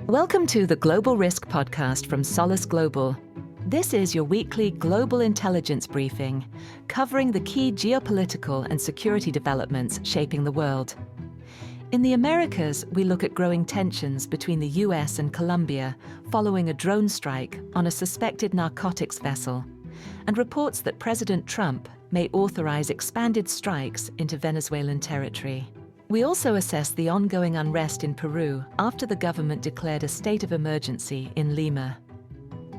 Welcome to the Global Risk Podcast from Solace Global. This is your weekly global intelligence briefing, covering the key geopolitical and security developments shaping the world. In the Americas, we look at growing tensions between the US and Colombia following a drone strike on a suspected narcotics vessel, and reports that President Trump may authorize expanded strikes into Venezuelan territory. We also assess the ongoing unrest in Peru after the government declared a state of emergency in Lima.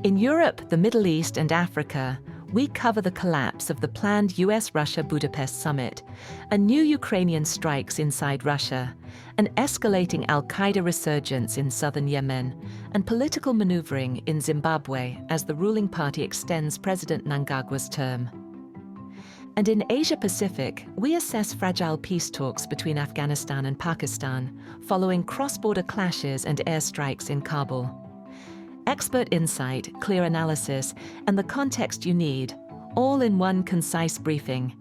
In Europe, the Middle East, and Africa, we cover the collapse of the planned US-Russia Budapest summit, and new Ukrainian strikes inside Russia, an escalating al-Qaeda resurgence in southern Yemen, and political maneuvering in Zimbabwe as the ruling party extends President Mnangagwa's term. And in Asia-Pacific, we assess fragile peace talks between Afghanistan and Pakistan following cross-border clashes and airstrikes in Kabul. Expert insight, clear analysis, and the context you need, all in one concise briefing.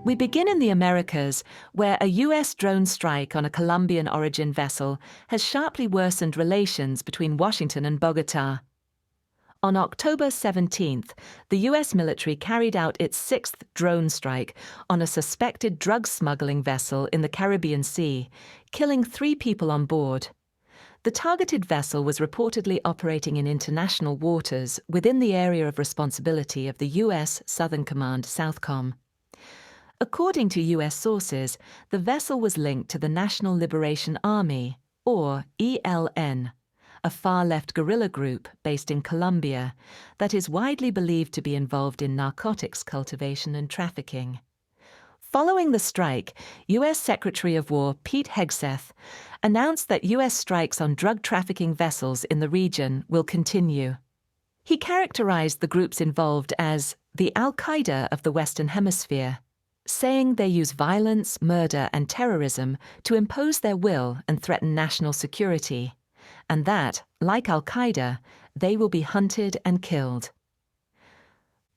We begin in the Americas, where a US drone strike on a Colombian-origin vessel has sharply worsened relations between Washington and Bogotá. On October 17th, the US military carried out its sixth drone strike on a suspected drug smuggling vessel in the Caribbean Sea, killing 3 people on board. The targeted vessel was reportedly operating in international waters within the area of responsibility of the U.S. Southern Command SOUTHCOM. According to U.S. sources, the vessel was linked to the National Liberation Army, or ELN, a far-left guerrilla group based in Colombia that is widely believed to be involved in narcotics cultivation and trafficking. Following the strike, U.S. Secretary of War Pete Hegseth announced that U.S. strikes on drug trafficking vessels in the region will continue. He characterized the groups involved as the al-Qaeda of the Western Hemisphere, saying they use violence, murder, and terrorism to impose their will and threaten national security, and that, like al-Qaeda, they will be hunted and killed.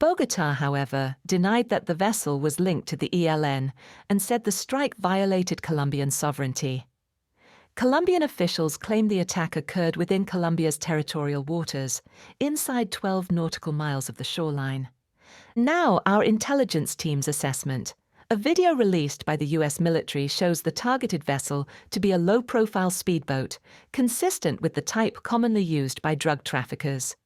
Bogotá, however, denied that the vessel was linked to the ELN and said the strike violated Colombian sovereignty. Colombian officials claimed the attack occurred within Colombia's territorial waters, inside 12 nautical miles of the shoreline. Now, our intelligence team's assessment. A video released by the US military shows the targeted vessel to be a low-profile speedboat, consistent with the type commonly used by drug traffickers.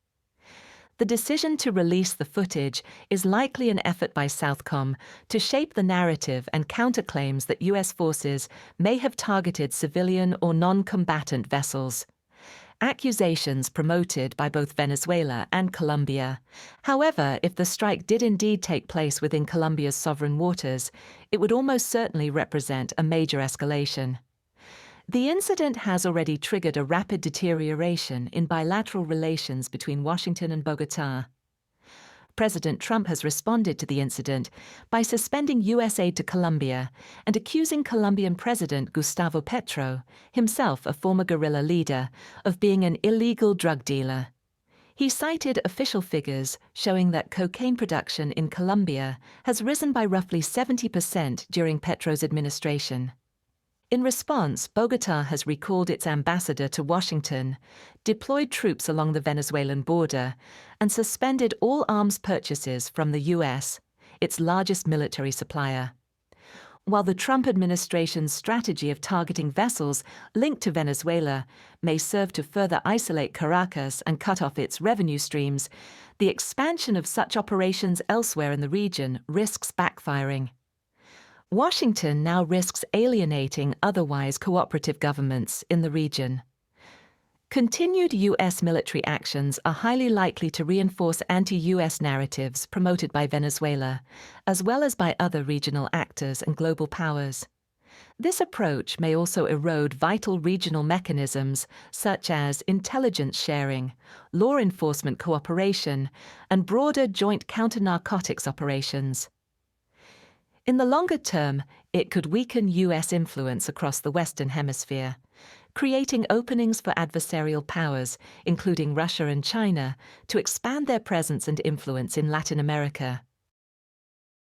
The decision to release the footage is likely an effort by SOUTHCOM to shape the narrative and counterclaims that US forces may have targeted civilian or non-combatant vessels. Accusations promoted by both Venezuela and Colombia. However, if the strike did indeed take place within Colombia's sovereign waters, it would almost certainly represent a major escalation. The incident has already triggered a rapid deterioration in bilateral relations between Washington and Bogotá. President Trump has responded to the incident by suspending U.S. aid to Colombia and accusing Colombian President Gustavo Petro, himself a former guerrilla leader, of being an illegal drug dealer. He cited official figures showing that cocaine production in Colombia has risen by roughly 70% during Petro's administration. In response, Bogotá has recalled its ambassador to Washington, deployed troops along the Venezuelan border, and suspended all arms purchases from the U.S., its largest military supplier. While the Trump administration's strategy of targeting vessels linked to Venezuela may serve to further isolate Caracas and cut off its revenue streams, the expansion of such operations elsewhere in the region risks backfiring. Washington now risks alienating otherwise cooperative governments in the region. Continued U.S. military actions are highly likely to reinforce anti-U.S. narratives promoted by Venezuela, as well as by other regional actors and global powers. This approach may also erode vital regional mechanisms such as intelligence sharing, law enforcement cooperation, and broader joint counter-narcotics operations. In the longer term, it could weaken U.S. influence across the Western Hemisphere, creating openings for adversarial powers, including Russia and China, to expand their presence and influence in Latin America.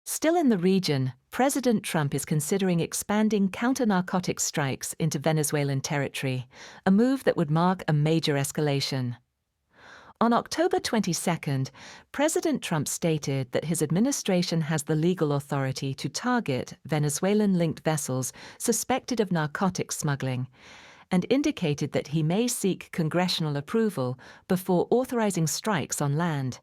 Still in the region, President Trump is considering expanding counter-narcotics strikes into Venezuelan territory, a move that would mark a major escalation. On October 22nd, President Trump stated that his administration has the legal authority to target Venezuelan-linked vessels suspected of narcotics smuggling, and indicated that he may seek congressional approval before authorizing strikes on land.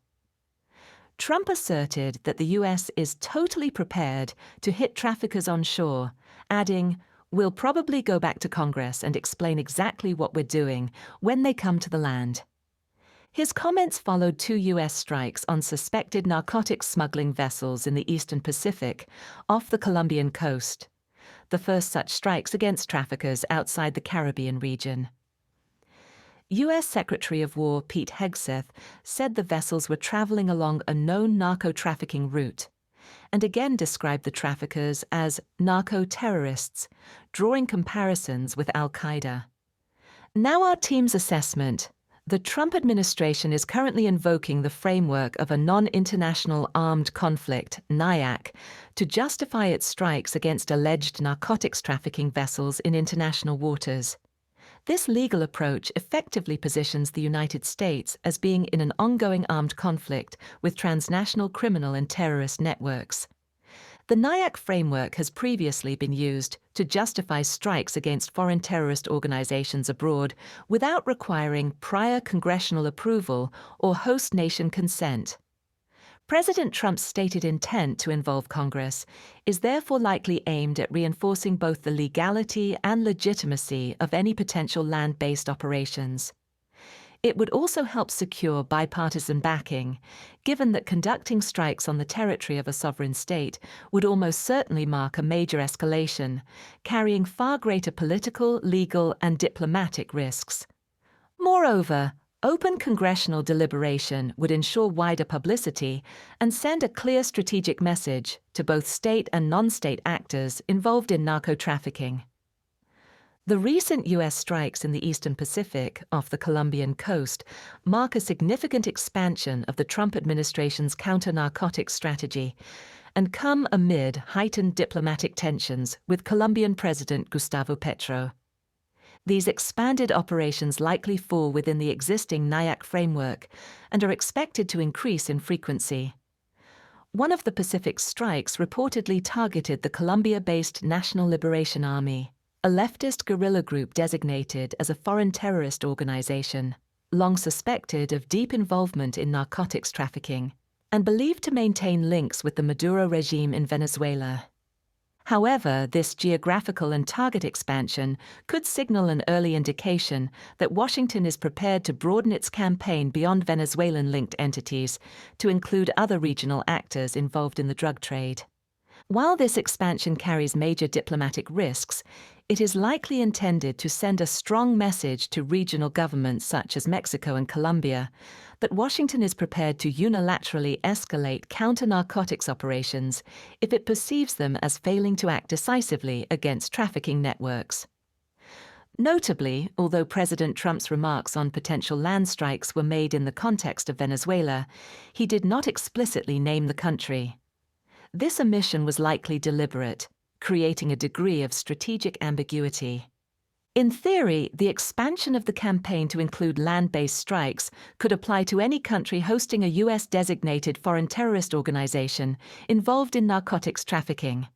Trump asserted that the U.S. is totally prepared to hit traffickers on shore, adding, "We'll probably go back to Congress and explain exactly what we're doing when they come to the land." His comments followed 2 U.S. strikes on suspected narcotics smuggling vessels in the Eastern Pacific, off the Colombian coast, the first such strikes against traffickers outside the Caribbean region. U.S. Secretary of War Pete Hegseth said the vessels were traveling along a known narco-trafficking route, and again described the traffickers as narco-terrorists, drawing comparisons with al-Qaeda. Now our team's assessment. The Trump administration is currently invoking the framework of a non-international armed conflict, NIAC, to justify its strikes against alleged narcotics trafficking vessels in international waters. This legal approach effectively positions the United States as being in an ongoing armed conflict with transnational criminal and terrorist networks. The NIAC framework has previously been used to justify strikes against foreign terrorist organizations abroad without requiring prior congressional approval or host nation consent. President Trump's stated intent to involve Congress is therefore likely aimed at reinforcing both the legality and legitimacy of any potential land-based operations. It would also help secure bipartisan backing, given that conducting strikes on the territory of a sovereign state would almost certainly mark a major escalation, carrying far greater political, legal, and diplomatic risks. Moreover, open congressional deliberation would ensure wider publicity and send a clear strategic message to both state and non-state actors involved in narco-trafficking. The recent U.S. strikes in the Eastern Pacific off the Colombian coast mark a significant expansion of the Trump administration's counter-narcotics strategy and come amid heightened diplomatic tensions with Colombian President Gustavo Petro. These expanded operations likely fall within the existing NIAC framework and are expected to increase in frequency. One of the Pacific's strikes reportedly targeted the Colombia-based National Liberation Army, a leftist guerrilla group designated as a foreign terrorist organization, long suspected of deep involvement in narcotics trafficking, and believed to maintain links with the Maduro regime in Venezuela. However, this geographical and target expansion could signal an early indication that Washington is prepared to broaden its campaign beyond Venezuelan-linked entities to include other regional actors involved in the drug trade. While this expansion carries major diplomatic risks, it is likely intended to send a strong message to regional governments such as Mexico and Colombia that Washington is prepared to unilaterally escalate counter-narcotics operations if it perceives them as failing to act decisively against trafficking networks. Notably, although President Trump's remarks on potential land strikes were made in the context of Venezuela, he did not explicitly name the country. This omission was likely deliberate, creating a degree of strategic ambiguity. In theory, the expansion of the campaign to include land-based strikes could apply to any country hosting a U.S.-designated foreign terrorist organization involved in narcotics trafficking.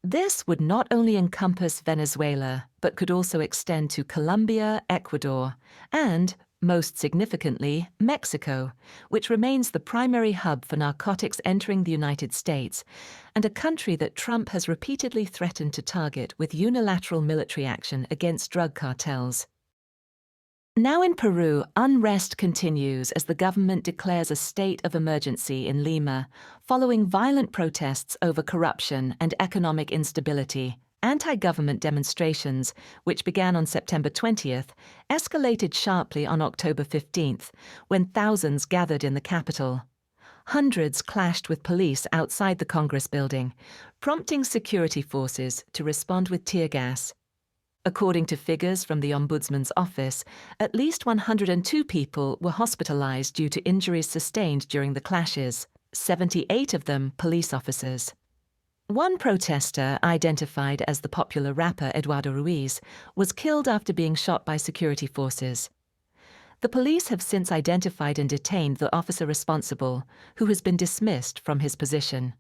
This would not only encompass Venezuela, but could also extend to Colombia, Ecuador, and, most significantly, Mexico, which remains the primary hub for narcotics entering the United States, and a country that Trump has repeatedly threatened to target with unilateral military action against drug cartels. Now in Peru, unrest continues as the government declares a state of emergency in Lima, following violent protests over corruption and economic instability. Anti-government demonstrations, which began on September 20th, escalated sharply on October 15th, when thousands gathered in the capital. Hundreds clashed with police outside the Congress building, prompting security forces to respond with tear gas. According to figures from the Ombudsman's office, at least 102 people were hospitalized due to injuries sustained during the clashes, 78 of them police officers. One protester, identified as the popular rapper Eduardo Ruiz, was killed after being shot by security forces. The police have since identified and detained the officer responsible, who has been dismissed from his position.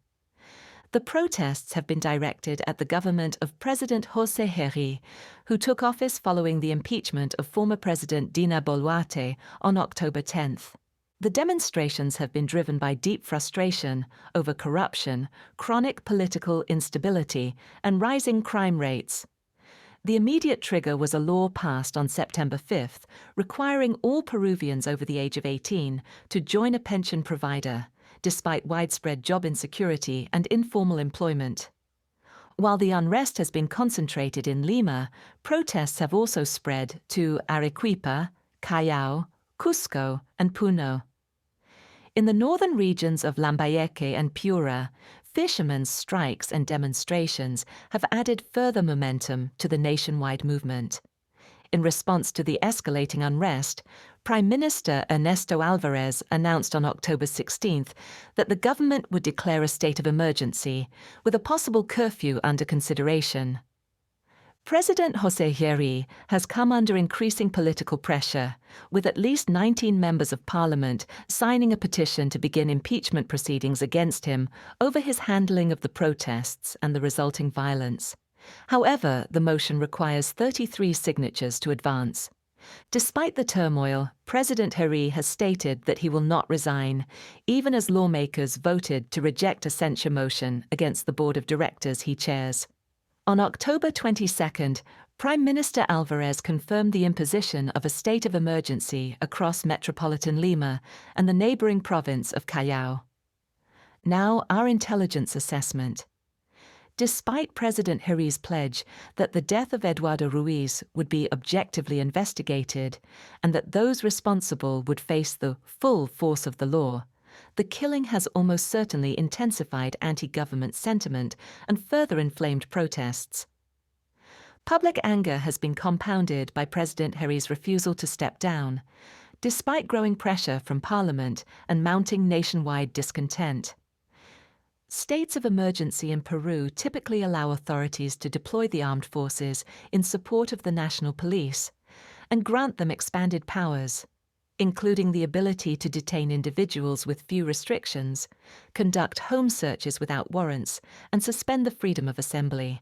The protests have been directed at the government of President José Herri, who took office following the impeachment of former President Dina Boluarte on October 10th. The demonstrations have been driven by deep frustration over corruption, chronic political instability, and rising crime rates. The immediate trigger was a law passed on September 5th, requiring all Peruvians over the age of 18 to join a pension provider, despite widespread job insecurity and informal employment. While the unrest has been concentrated in Lima, protests have also spread to Arequipa, Callao, Cusco, and Puno. In the northern regions of Lambayeque and Piura, fishermen's strikes and demonstrations have added further momentum to the nationwide movement. In response to the escalating unrest, Prime Minister Ernesto Alvarez announced on October 16th that the government would declare a state of emergency, with a possible curfew under consideration. President José Herri has come under increasing political pressure, with at least 19 members of parliament signing a petition to begin impeachment proceedings against him over his handling of the protests and the resulting violence. However, the motion requires 33 signatures to advance. Despite the turmoil, President Herri has stated that he will not resign, even as lawmakers voted to reject a censure motion against the board of directors he chairs. On October 22nd, Prime Minister Alvarez confirmed the imposition of a state of emergency across metropolitan Lima and the neighboring province of Callao. Now, our intelligence assessment. Despite President Herri's pledge that the death of Eduardo Ruiz would be objectively investigated and that those responsible would face the full force of the law, the killing has almost certainly intensified anti-government sentiment and further inflamed protests. Public anger has been compounded by President Herri's refusal to step down, despite growing pressure from Parliament and mounting nationwide discontent. States of emergency in Peru typically allow authorities to deploy the armed forces in support of the national police and grant them expanded powers, including the ability to detain individuals with few restrictions, conduct home searches without warrants, and suspend the freedom of assembly.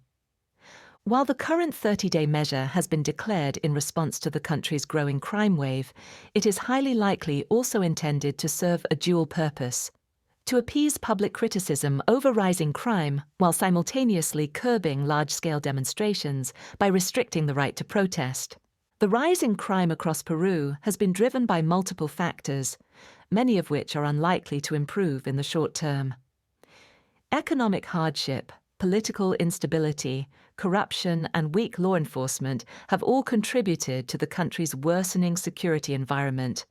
While the current 30-day measure has been declared in response to the country's growing crime wave, it is highly likely also intended to serve a dual purpose: to appease public criticism over rising crime while simultaneously curbing large-scale demonstrations by restricting the right to protest. The rise in crime across Peru has been driven by multiple factors, many of which are unlikely to improve in the short term. Economic hardship, political instability, corruption, and weak law enforcement have all contributed to the country's worsening security environment.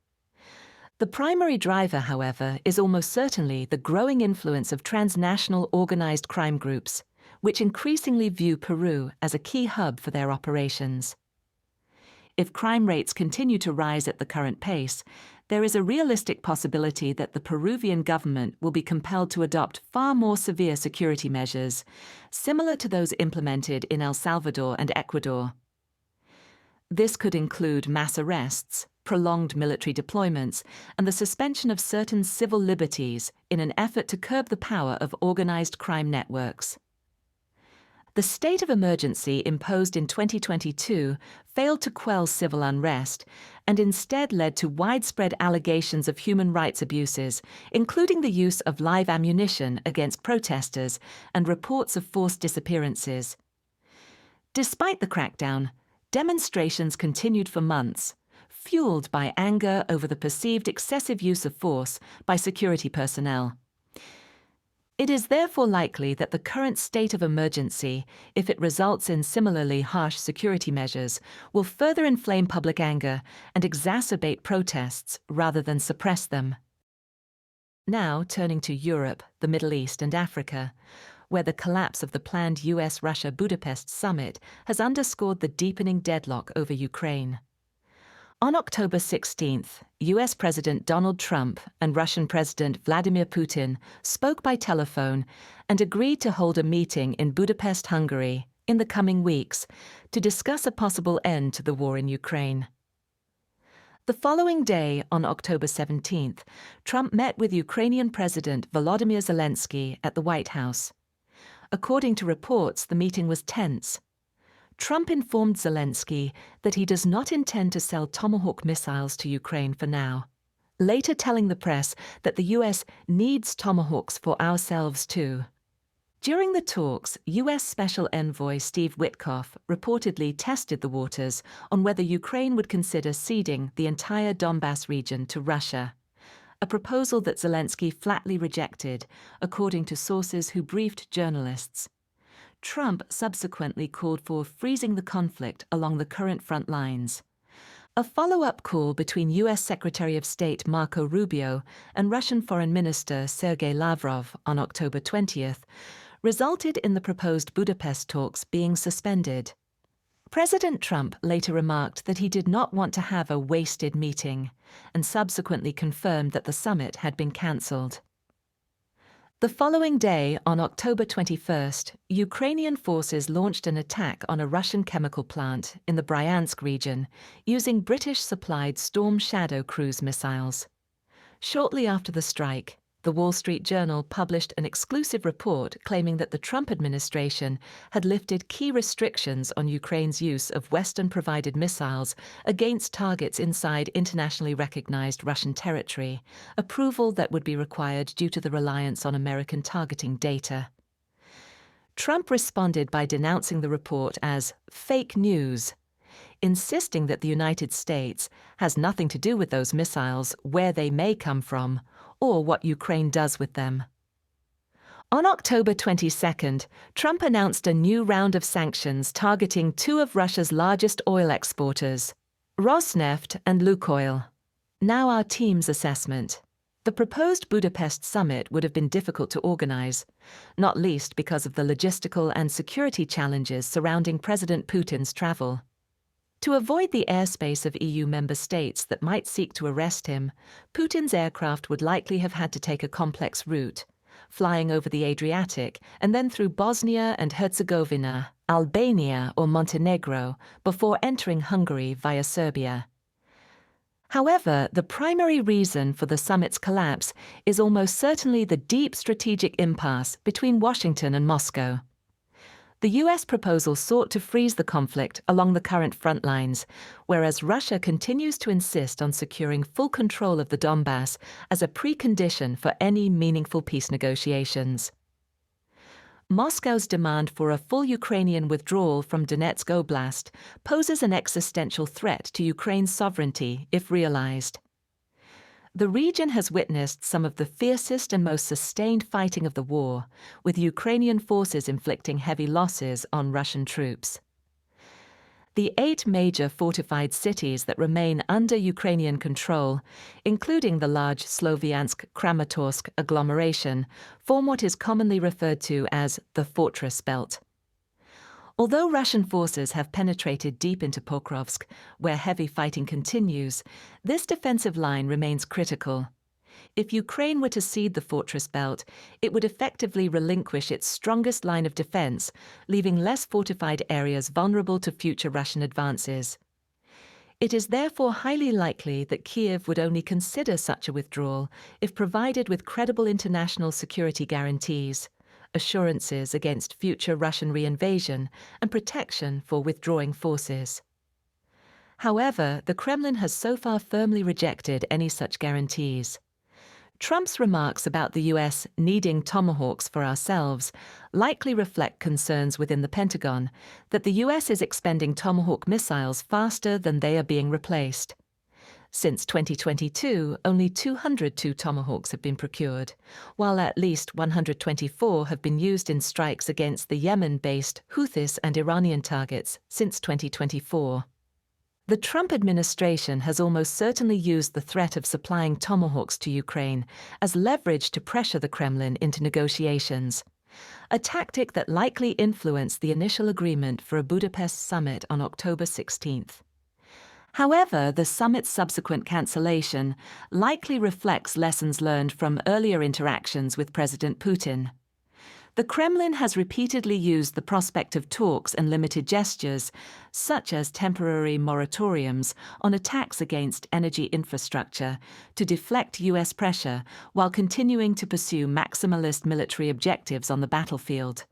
The primary driver, however, is almost certainly the growing influence of transnational organized crime groups, which increasingly view Peru as a key hub for their operations. If crime rates continue to rise at the current pace, there is a realistic possibility that the Peruvian government will be compelled to adopt far more severe security measures, similar to those implemented in El Salvador and Ecuador. This could include mass arrests, prolonged military deployments, and the suspension of certain civil liberties in an effort to curb the power of organized crime networks. The state of emergency imposed in 2022 failed to quell civil unrest and instead led to widespread allegations of human rights abuses, including the use of live ammunition against protesters and reports of forced disappearances. Despite the crackdown, demonstrations continued for months, fueled by anger over the perceived excessive use of force by security personnel. It is therefore likely that the current state of emergency, if it results in similarly harsh security measures, will further inflame public anger and exacerbate protests rather than suppress them. Now turning to Europe, the Middle East, and Africa, where the collapse of the planned US-Russia Budapest summit has underscored the deepening deadlock over Ukraine. On October 16th, US President Donald Trump and Russian President Vladimir Putin spoke by telephone and agreed to hold a meeting in Budapest, Hungary, in the coming weeks to discuss a possible end to the war in Ukraine. The following day, on October 17th, Trump met with Ukrainian President Volodymyr Zelensky at the White House. According to reports, the meeting was tense. Trump informed Zelensky that he does not intend to sell Tomahawk missiles to Ukraine for now, later telling the press that the US needs Tomahawks for ourselves too. During the talks, US Special Envoy Steve Witkoff reportedly tested the waters on whether Ukraine would consider ceding the entire Donbas region to Russia, a proposal that Zelensky flatly rejected, according to sources who briefed journalists. Trump subsequently called for freezing the conflict along the current front lines. A follow-up call between U.S. Secretary of State Marco Rubio and Russian Foreign Minister Sergei Lavrov on October 20th resulted in the proposed Budapest talks being suspended. President Trump later remarked that he did not want to have a wasted meeting, and subsequently confirmed that the summit had been cancelled. The following day, on October 21st, Ukrainian forces launched an attack on a Russian chemical plant in the Bryansk region using British-supplied Storm Shadow cruise missiles. Shortly after the strike, the Wall Street Journal published an exclusive report claiming that the Trump administration had lifted key restrictions on Ukraine's use of Western-provided missiles against targets inside internationally recognized Russian territory, approval that would be required due to the reliance on American targeting data. Trump responded by denouncing the report as fake news, insisting that the United States has nothing to do with those missiles, where they may come from, or what Ukraine does with them. On October 22nd, Trump announced a new round of sanctions targeting two of Russia's largest oil exporters, Rosneft and Lukoil. Now our team's assessment. The proposed Budapest summit would have been difficult to organize, not least because of the logistical and security challenges surrounding President Putin's travel. To avoid the airspace of EU member states that might seek to arrest him, Putin's aircraft would likely have had to take a complex route, flying over the Adriatic and then through Bosnia and Herzegovina, Albania or Montenegro, before entering Hungary via Serbia. However, the primary reason for the summit's collapse is almost certainly the deep strategic impasse between Washington and Moscow. The U.S. proposal sought to freeze the conflict along the current front lines, whereas Russia continues to insist on securing full control of the Donbas as a precondition for any meaningful peace negotiations. Moscow's demand for a full Ukrainian withdrawal from Donetsk Oblast poses an existential threat to Ukraine's sovereignty if realized. The region has witnessed some of the fiercest and most sustained fighting of the war, with Ukrainian forces inflicting heavy losses on Russian troops. The 8 major fortified cities that remain under Ukrainian control, including the large Sloviansk-Kramatorsk agglomeration, form what is commonly referred to as the Fortress Belt. Although Russian forces have penetrated deep into Pokrovsk, where heavy fighting continues, this defensive line remains critical. If Ukraine were to cede the fortress belt, it would effectively relinquish its strongest line of defense, leaving less fortified areas vulnerable to future Russian advances. It is therefore highly likely that Kiev would only consider such a withdrawal if provided with credible international security guarantees, assurances against future Russian reinvasion, and protection for withdrawing forces. However, the Kremlin has so far firmly rejected any such guarantees. Trump's remarks about the U.S. needing Tomahawks for ourselves likely reflect concerns within the Pentagon that the U.S. is expending Tomahawk missiles faster than they are being replaced. Since 2022, only 202 Tomahawks have been procured, while at least 124 have been used in strikes against the Yemen-based Houthis and Iranian targets since 2024. The Trump administration has almost certainly used the threat of supplying Tomahawks to Ukraine as leverage to pressure the Kremlin into negotiations, a tactic that likely influenced the initial agreement for a Budapest summit on October 16th. However, the summit's subsequent cancellation likely reflects lessons learned from earlier interactions with President Putin. The Kremlin has repeatedly used the prospect of talks and limited gestures, such as temporary moratoriums on attacks against energy infrastructure, to deflect US pressure while continuing to pursue maximalist military objectives on the battlefield,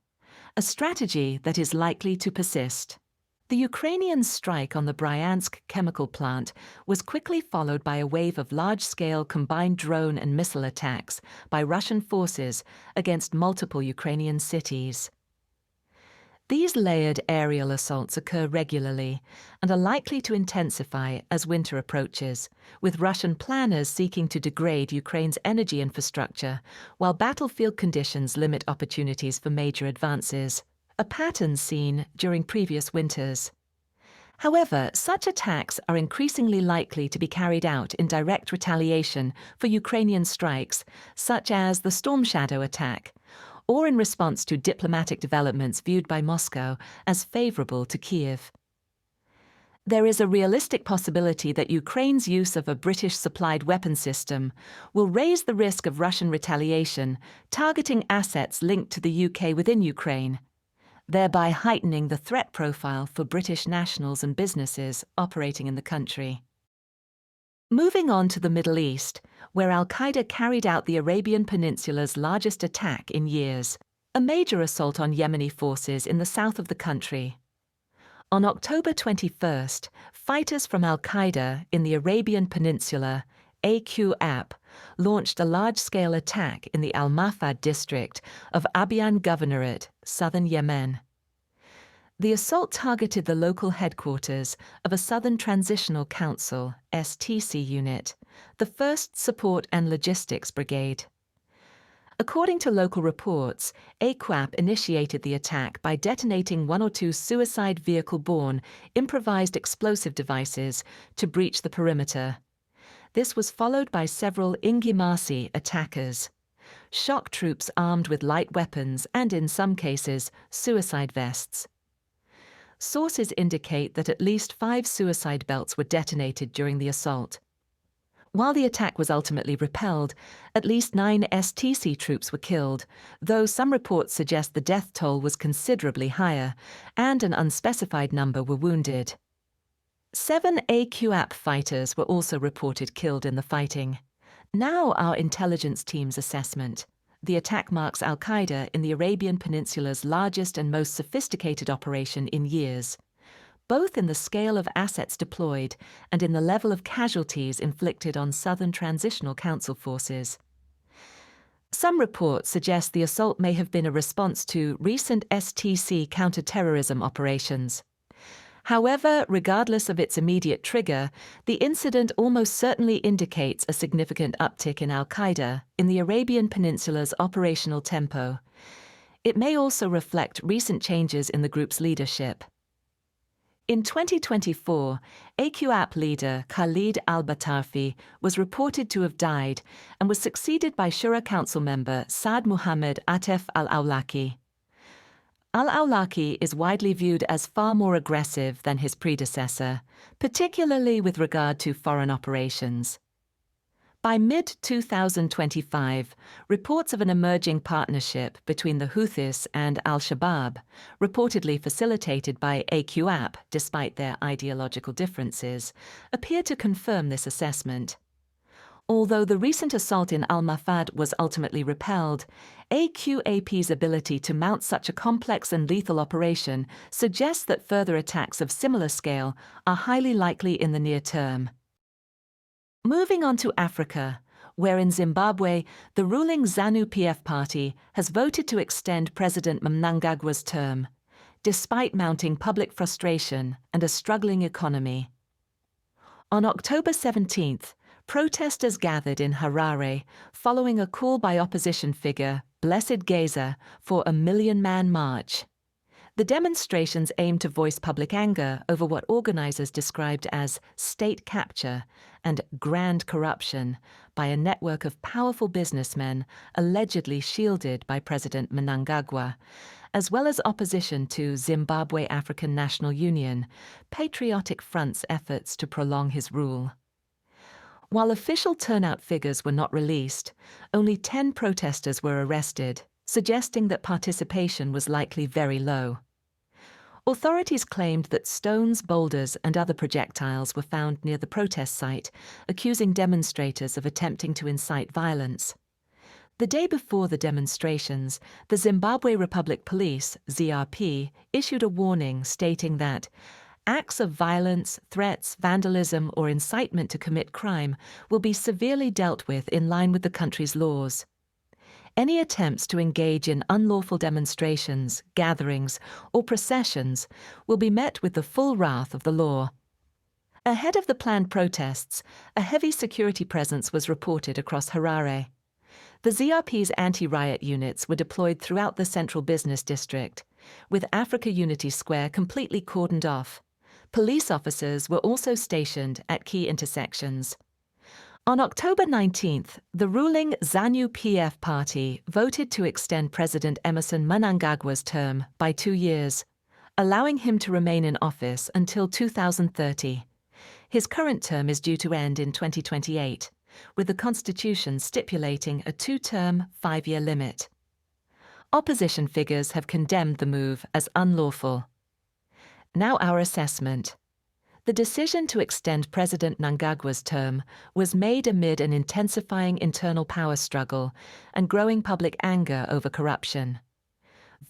a strategy that is likely to persist. The Ukrainian strike on the Bryansk chemical plant was quickly followed by a wave of large-scale combined drone and missile attacks by Russian forces against multiple Ukrainian cities. These layered aerial assaults occur regularly and are likely to intensify as winter approaches, with Russian planners seeking to degrade Ukraine's energy infrastructure while battlefield conditions limit opportunities for major advances, a pattern seen during previous winters. However, such attacks are increasingly likely to be carried out in direct retaliation for Ukrainian strikes, such as the Storm Shadow attack, or in response to diplomatic developments viewed by Moscow as favorable to Kiev. There is a realistic possibility that Ukraine's use of a British-supplied weapon system will raise the risk of Russian retaliation targeting assets linked to the UK within Ukraine, thereby heightening the threat profile for British nationals and businesses operating in the country. Moving on to the Middle East, where al-Qaeda carried out the Arabian Peninsula's largest attack in years, a major assault on Yemeni forces in the south of the country. On October 21st, fighters from al-Qaeda in the Arabian Peninsula, AQAP, launched a large-scale attack in the Al-Mafad district of Abyan Governorate, southern Yemen. The assault targeted the local headquarters of a Southern Transitional Council (STC) unit, the 1st Support and Logistics Brigade. According to local reports, AQAP initiated the attack by detonating 1 or 2 suicide vehicle-borne improvised explosive devices to breach the perimeter. This was followed by several Ingimasi attackers, shock troops armed with light weapons and, in some cases, suicide vests. Sources indicate that at least 5 suicide belts were detonated during the assault. While the attack was ultimately repelled, at least 9 STC troops were killed, though some reports suggest the death toll was considerably higher, and an unspecified number were wounded. 7 AQAP fighters were also reported killed in the fighting. Now our intelligence team's assessment. The attack marks al-Qaeda in the Arabian Peninsula's largest and most sophisticated operation in years, both in the scale of assets deployed and in the level of casualties inflicted on Southern Transitional Council forces. Some reports suggest the assault may have been a response to recent STC counter-terrorism operations. However, regardless of its immediate trigger, the incident almost certainly indicates a significant uptick in al-Qaeda in the Arabian Peninsula's operational tempo. It may also reflect recent changes in the group's leadership. In 2024, AQAP leader Khalid al-Batarfi was reported to have died and was succeeded by Shura Council member Saad Muhammad Atef al-Awlaki. Al-Awlaki is widely viewed as far more aggressive than his predecessor, particularly with regard to foreign operations. By mid-2025, reports of an emerging partnership between the Houthis and al-Shabaab, reportedly facilitated by AQAP despite their ideological differences, appear to confirm this assessment. Although the recent assault in Al-Mafad was ultimately repelled, AQAP's ability to mount such a complex and lethal operation suggests that further attacks of similar scale are highly likely in the near term. Moving on to Africa, where in Zimbabwe, the ruling ZANU-PF party has voted to extend President Mnangagwa's term, despite mounting public frustration and a struggling economy. On October 17th, protesters gathered in Harare following a call by opposition figure Blessed Geza for a million-man march. The demonstrations aimed to voice public anger over what organizers described as state capture and grand corruption by a network of powerful businessmen allegedly shielded by President Mnangagwa, as well as opposition to Zimbabwe African National Union, Patriotic Front's efforts to prolong his rule. While official turnout figures were not released, only 10 protesters were arrested, suggesting that participation was likely very low. Authorities claimed that stones, boulders, and other projectiles were found near the protest site, accusing demonstrators of attempting to incite violence. The day before the demonstrations, the Zimbabwe Republic Police, ZRP, issued a warning stating that acts of violence, threats, vandalism, or incitement to commit crime will be severely dealt with in line with the country's laws. Any attempts to engage in unlawful demonstrations, gatherings, or processions will be met with the full wrath of the law. Ahead of the planned protests, a heavy security presence was reported across Harare. The ZRP's anti-riot units were deployed throughout the central business district, with Africa Unity Square completely cordoned off. Police officers were also stationed at key intersections. On October 19th, the ruling ZANU-PF party voted to extend President Emmerson Mnangagwa's term by 2 years, allowing him to remain in office until 2030. His current term is due to end in 2028, with the constitution stipulating a 2-term, 5-year limit. Opposition figures have condemned the move as unlawful. Now our assessment. The decision to extend President Mnangagwa's term was made amid an intensifying internal power struggle and growing public anger over corruption.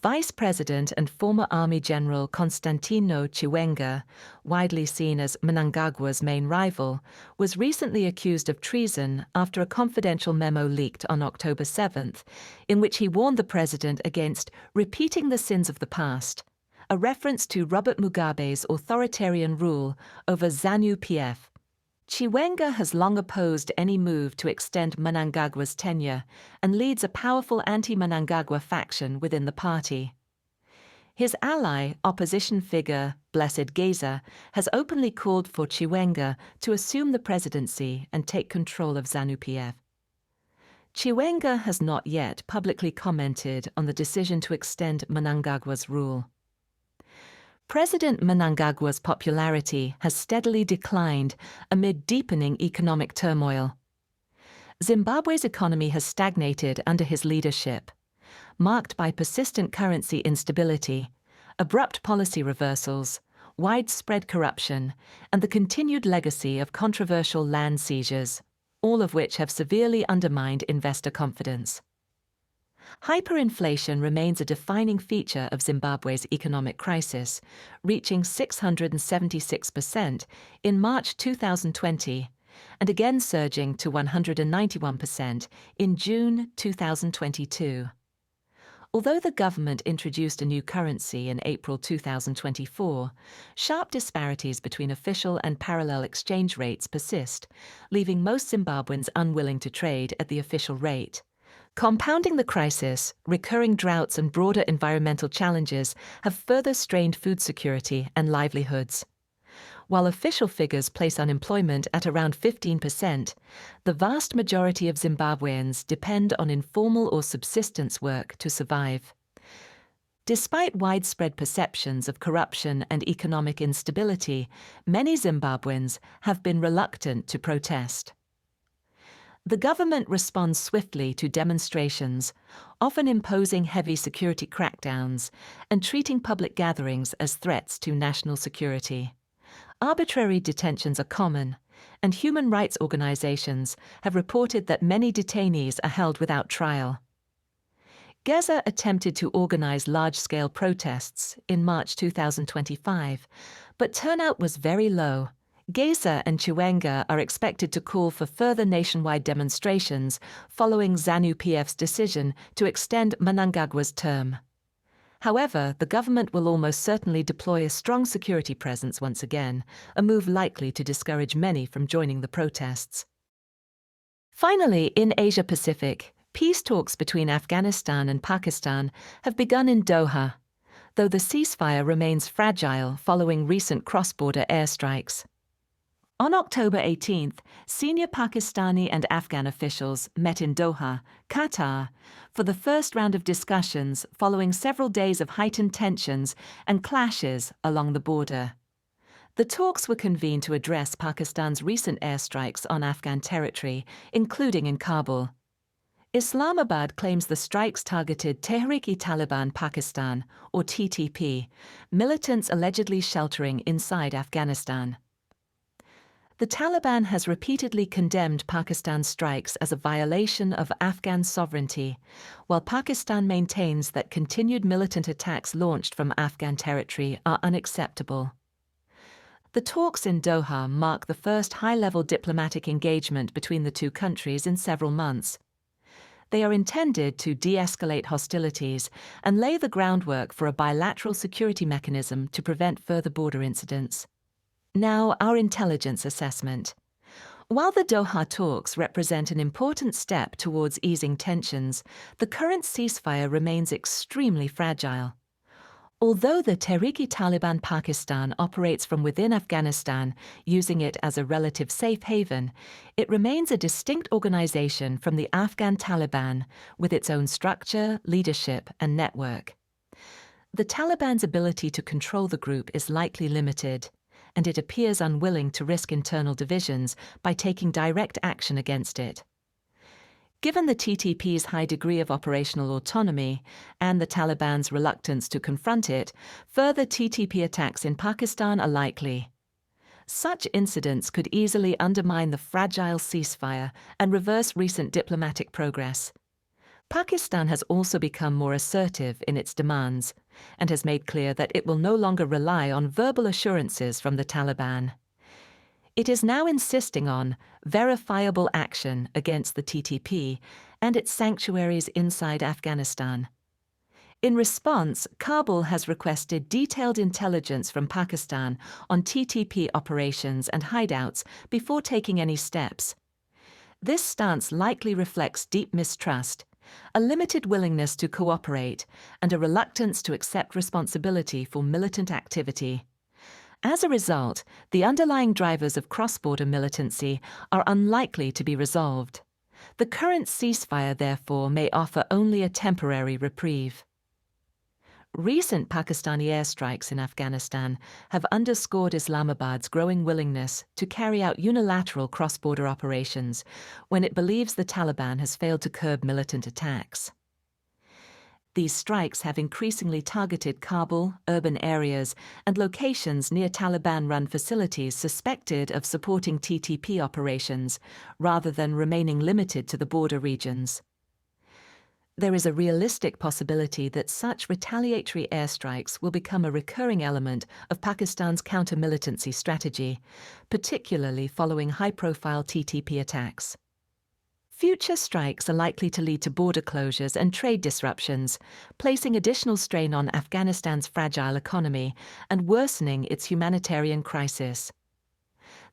Vice President and former Army General Constantino Chiwenga, widely seen as Mnangagwa's main rival, was recently accused of treason after a confidential memo leaked on October 7th, in which he warned the president against repeating the sins of the past, a reference to Robert Mugabe's authoritarian rule over ZANU-PF. Chiwenga has long opposed any move to extend Mnangagwa's tenure and leads a powerful anti-Mnangagwa faction within the party. His ally, opposition figure Blessed Geza, has openly called for Chiwenga to assume the presidency and take control of ZANU-PF. Chiwenga has not yet publicly commented on the decision to extend Mnangagwa's rule. President Mnangagwa's popularity has steadily declined amid deepening economic turmoil. Zimbabwe's economy has stagnated under his leadership, marked by persistent currency instability, abrupt policy reversals, widespread corruption, and the continued legacy of controversial land seizures, all of which have severely undermined investor confidence. Hyperinflation remains a defining feature of Zimbabwe's economic crisis, reaching 676% in March 2020, and again surging to 191% in June 2022. Although the government introduced a new currency in April 2024, sharp disparities between official and parallel exchange rates persist, leaving most Zimbabweans unwilling to trade at the official rate. Compounding the crisis, recurring droughts and broader environmental challenges have further strained food security and livelihoods. While official figures place unemployment at around 15%, the vast majority of Zimbabweans depend on informal or subsistence work to survive. Despite widespread perceptions of corruption and economic instability, many Zimbabweans have been reluctant to protest. The government responds swiftly to demonstrations, often imposing heavy security crackdowns and treating public gatherings as threats to national security. Arbitrary detentions are common, and human rights organizations have reported that many detainees are held without trial. Geza attempted to organize large-scale protests in March 2025, but turnout was very low. Geza and Chiwenga are expected to call for further nationwide demonstrations following ZANU-PF's decision to extend Mnangagwa's term. However, the government will almost certainly deploy a strong security presence once again, a move likely to discourage many from joining the protests. Finally, in Asia-Pacific, peace talks between Afghanistan and Pakistan have begun in Doha, though the ceasefire remains fragile following recent cross-border airstrikes. On October 18th, senior Pakistani and Afghan officials met in Doha, Qatar, for the first round of discussions following several days of heightened tensions and clashes along the border. The talks were convened to address Pakistan's recent airstrikes on Afghan territory, including in Kabul. Islamabad claims the strikes targeted Tehrik-e-Taliban Pakistan, or TTP, militants allegedly sheltering inside Afghanistan. The Taliban has repeatedly condemned Pakistan's strikes as a violation of Afghan sovereignty, while Pakistan maintains that continued militant attacks launched from Afghan territory are unacceptable. The talks in Doha mark the first high-level diplomatic engagement between the two countries in several months. They are intended to de-escalate hostilities and lay the groundwork for a bilateral security mechanism to prevent further border incidents. Now, our intelligence assessment. While the Doha talks represent an important step towards easing tensions, the current ceasefire remains extremely fragile. Although the Tehrik-e-Taliban Pakistan operates from within Afghanistan, using it as a relative safe haven, it remains a distinct organization from the Afghan Taliban, with its own structure, leadership, and network. The Taliban's ability to control the group is likely limited, and it appears unwilling to risk internal divisions by taking direct action against it. Given the TTP's high degree of operational autonomy and the Taliban's reluctance to confront it, further TTP attacks in Pakistan are likely. Such incidents could easily undermine the fragile ceasefire and reverse recent diplomatic progress. Pakistan has also become more assertive in its demands and has made clear that it will no longer rely on verbal assurances from the Taliban. It is now insisting on verifiable action against the TTP and its sanctuaries inside Afghanistan. In response, Kabul has requested detailed intelligence from Pakistan on TTP operations and hideouts before taking any steps. This stance likely reflects deep mistrust, a limited willingness to cooperate, and a reluctance to accept responsibility for militant activity. As a result, the underlying drivers of cross-border militancy are unlikely to be resolved. The current ceasefire, therefore, may offer only a temporary reprieve. Recent Pakistani airstrikes in Afghanistan have underscored Islamabad's growing willingness to carry out unilateral cross-border operations when it believes the Taliban has failed to curb militant attacks. These strikes have increasingly targeted Kabul, urban areas, and locations near Taliban-run facilities suspected of supporting TTP operations, rather than remaining limited to the border regions. There is a realistic possibility that such retaliatory airstrikes will become a recurring element of Pakistan's counter-militancy strategy, particularly following high-profile TTP attacks. Future strikes are likely to lead to border closures and trade disruptions, placing additional strain on Afghanistan's fragile economy and worsening its humanitarian crisis.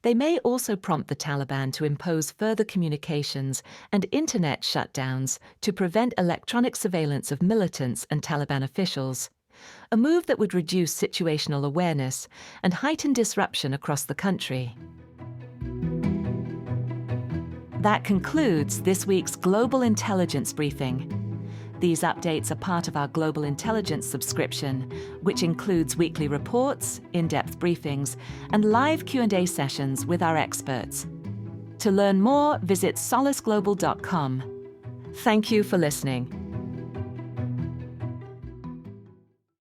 They may also prompt the Taliban to impose further communications and internet shutdowns to prevent electronic surveillance of militants and Taliban officials, a move that would reduce situational awareness and heighten disruption across the country. That concludes this week's Global Intelligence Briefing. These updates are part of our Global Intelligence subscription, which includes weekly reports, in-depth briefings, and live Q&A sessions with our experts. To learn more, visit solisglobal.com. Thank you for listening.